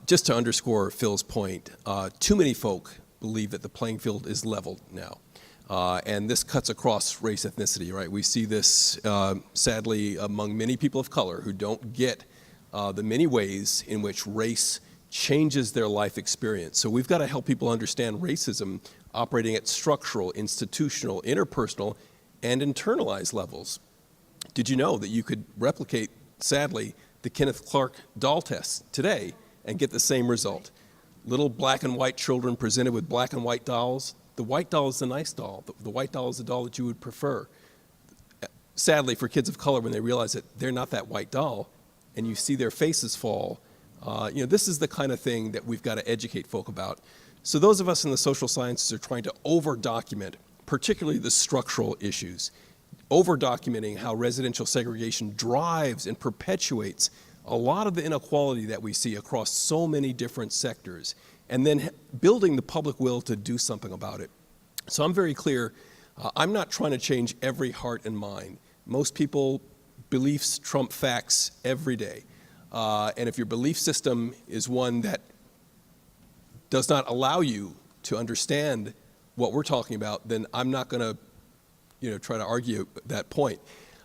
Just to underscore Phil's point, too many folk believe that the playing field is leveled now. And this cuts across race, ethnicity, right? We see this, sadly, among many people of color who don't get the many ways in which race changes their life experience. So we've got to help people understand racism operating at structural, institutional, interpersonal, and internalized levels. Did you know that you could replicate, sadly, the Kenneth Clark doll test today and get the same result? Little black and white children presented with black and white dolls. The white doll is the nice doll. The white doll is the doll that you would prefer. Sadly, for kids of color, when they realize that they're not that white doll, and you see their faces fall, this is the kind of thing that we've got to educate folk about. So those of us in the social sciences are trying to over-document, particularly the structural issues, over-documenting how residential segregation drives and perpetuates a lot of the inequality that we see across so many different sectors, and then building the public will to do something about it. So I'm very clear, I'm not trying to change every heart and mind. Most people, beliefs trump facts every day. And if your belief system is one that does not allow you to understand what we're talking about, then I'm not going to try to argue that point.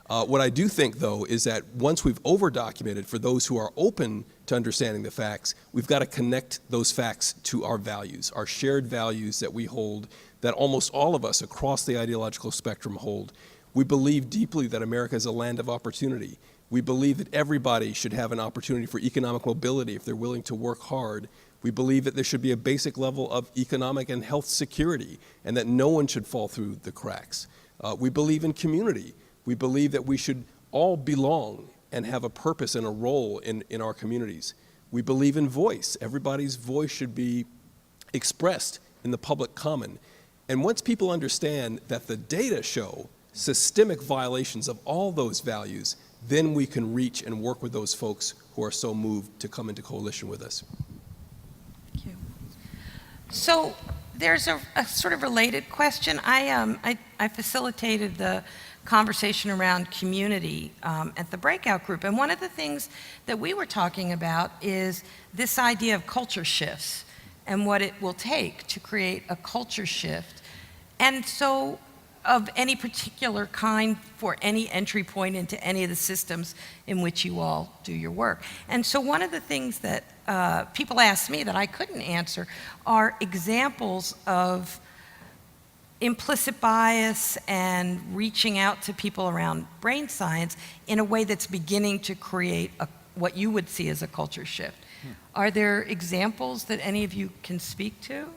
What I do think, though, is that once we've over-documented, for those who are open to understanding the facts, we've got to connect those facts to our values, our shared values that we hold, that almost all of us across the ideological spectrum hold. We believe deeply that America is a land of opportunity. We believe that everybody should have an opportunity for economic mobility if they're willing to work hard. We believe that there should be a basic level of economic and health security, and that no one should fall through the cracks. We believe in community. We believe that we should all belong and have a purpose and a role in our communities. We believe in voice. Everybody's voice should be expressed in the public common. And once people understand that the data show systemic violations of all those values, then we can reach and work with those folks who are so moved to come into coalition with us. Thank you. So there's a sort of related question. I facilitated the conversation around community at the Breakout group, and one of the things that we were talking about is this idea of culture shifts and what it will take to create a culture shift, and so of any particular kind for any entry point into any of the systems in which you all do your work. And so one of the things that people ask me that I couldn't answer are examples of implicit bias and reaching out to people around brain science in a way that's beginning to create what you would see as a culture shift. Are there examples that any of you can speak to?